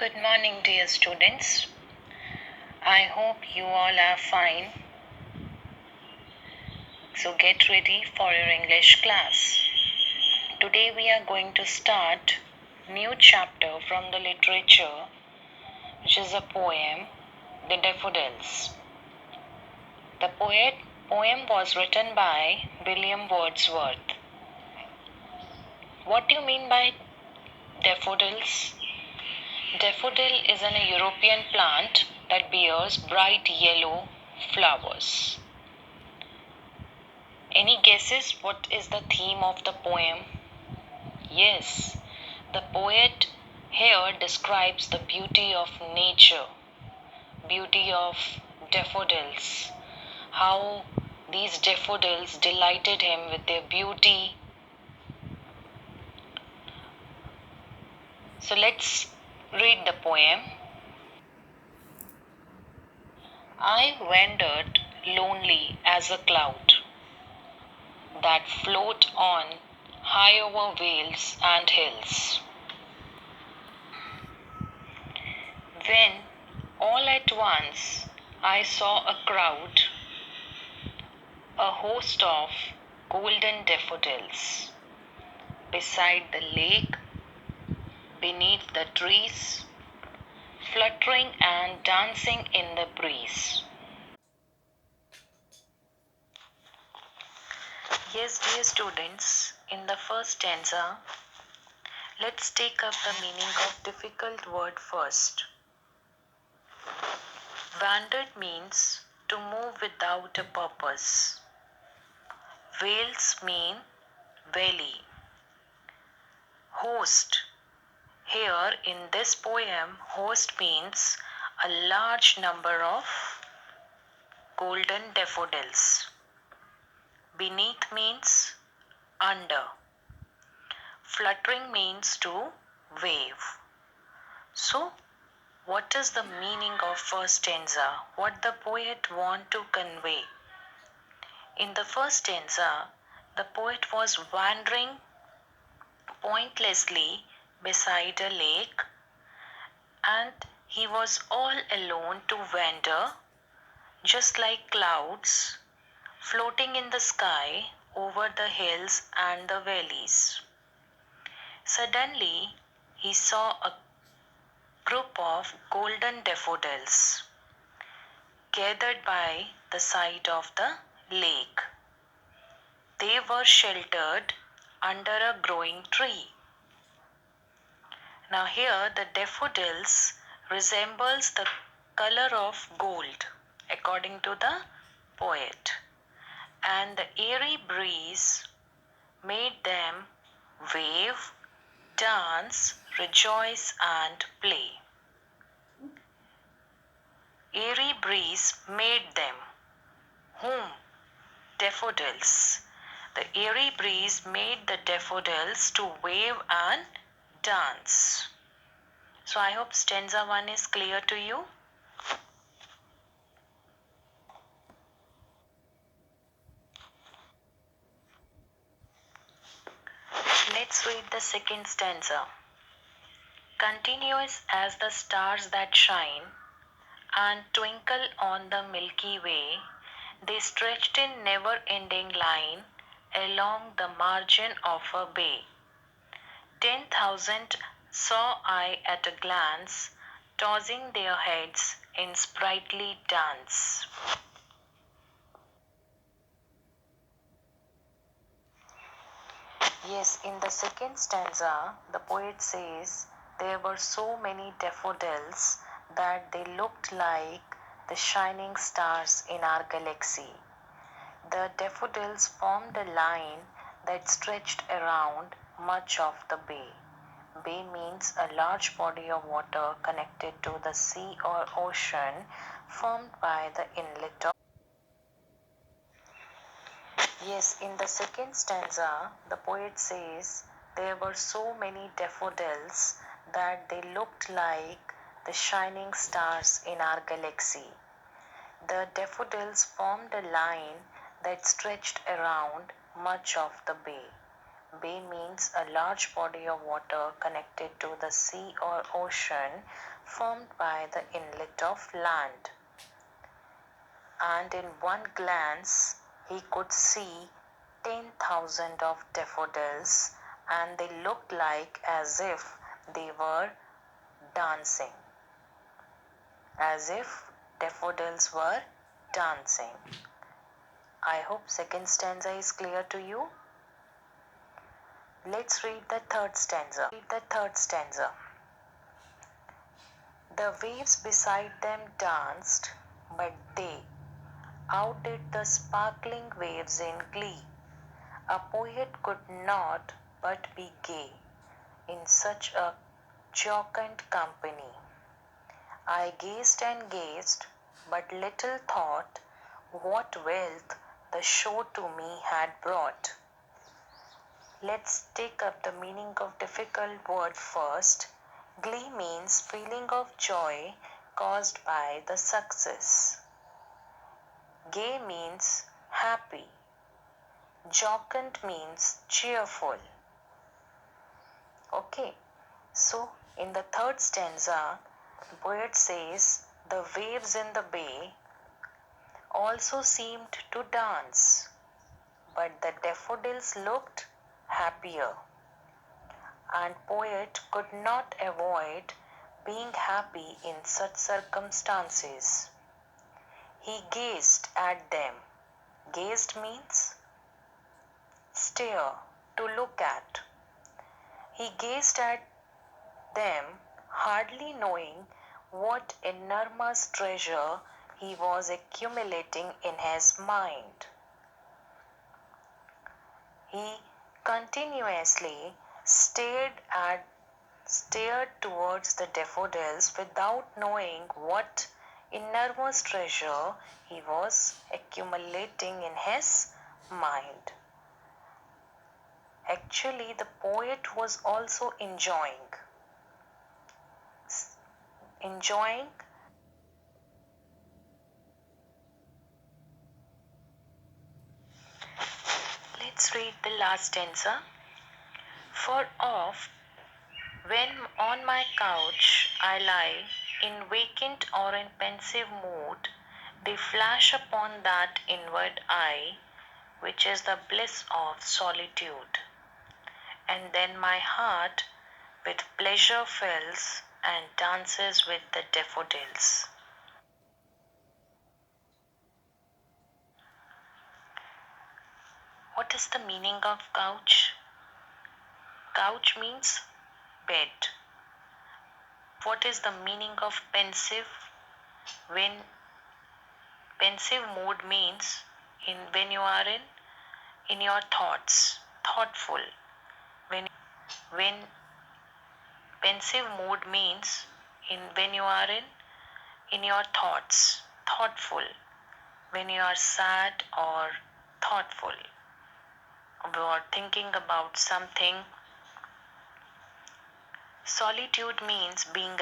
Good morning, dear students. I hope you all are fine. So get ready for your English class. Today we are going to start new chapter from the literature, which is a poem, The Daffodils. The poem was written by William Wordsworth. What do you mean by daffodils? Daffodil is an European plant that bears bright yellow flowers. Any guesses what is the theme of the poem? Yes, the poet here describes the beauty of nature, beauty of daffodils, how these daffodils delighted him with their beauty. So let's read the poem. I wandered lonely as a cloud that float on high over vales and hills. When all at once I saw a crowd, a host of golden daffodils, beside the lake, beneath the trees, fluttering and dancing in the breeze. Yes, dear students, in the first stanza, let's take up the meaning of difficult word first. Wandered means to move without a purpose. Vales mean valley. Host. Here in this poem, host means a large number of golden daffodils. Beneath means under. Fluttering means to wave. So, what is the meaning of first stanza? What the poet want to convey? In the first stanza, the poet was wandering pointlessly beside a lake, and he was all alone to wander, just like clouds floating in the sky over the hills and the valleys. Suddenly, he saw a group of golden daffodils gathered by the side of the lake. They were sheltered under a growing tree. Now here the daffodils resembles the color of gold according to the poet, and the airy breeze made them wave, dance, rejoice and play. Airy breeze made them. Whom? Daffodils. The airy breeze made the daffodils to wave and dance. So I hope stanza 1 is clear to you. Let's read the second stanza. Continuous as the stars that shine and twinkle on the Milky Way, they stretched in never-ending line along the margin of a bay. 10,000 saw I at a glance, tossing their heads in sprightly dance. Yes, in the second stanza, the poet says, there were so many daffodils that they looked like the shining stars in our galaxy. The daffodils formed a line that stretched around much of the bay. Bay means a large body of water connected to the sea or ocean, formed by the inlet of. Yes, in the second stanza, the poet says, there were so many daffodils that they looked like the shining stars in our galaxy. The daffodils formed a line that stretched around much of the bay. Bay means a large body of water connected to the sea or ocean formed by the inlet of land. And in one glance he could see 10,000 of daffodils, and they looked like as if they were dancing. As if daffodils were dancing. I hope second stanza is clear to you. Let's read the third stanza. The waves beside them danced, but they outdid the sparkling waves in glee. A poet could not but be gay in such a jocund company. I gazed and gazed, but little thought what wealth the show to me had brought. Let's take up the meaning of difficult word first. Glee means feeling of joy caused by the success. Gay means happy. Jocund means cheerful. Okay, so in the third stanza, the poet says the waves in the bay also seemed to dance, but the daffodils looked happier. And poet could not avoid being happy in such circumstances. He gazed at them. Gazed means stare, to look at. He gazed at them, hardly knowing what enormous treasure he was accumulating in his mind. He continuously stared towards the daffodils without knowing what enormous treasure he was accumulating in his mind. Actually, the poet was also enjoying. Let's read the last stanza. For oft, when on my couch I lie, in vacant or in pensive mood, they flash upon that inward eye, which is the bliss of solitude. And then my heart with pleasure fills and dances with the daffodils. What is the meaning of couch? Couch means bed. What is the meaning of pensive? When pensive mood means when you are in your thoughts, thoughtful. When pensive mood means when you are in your thoughts, thoughtful. When you are sad or thoughtful or thinking about something. Solitude means being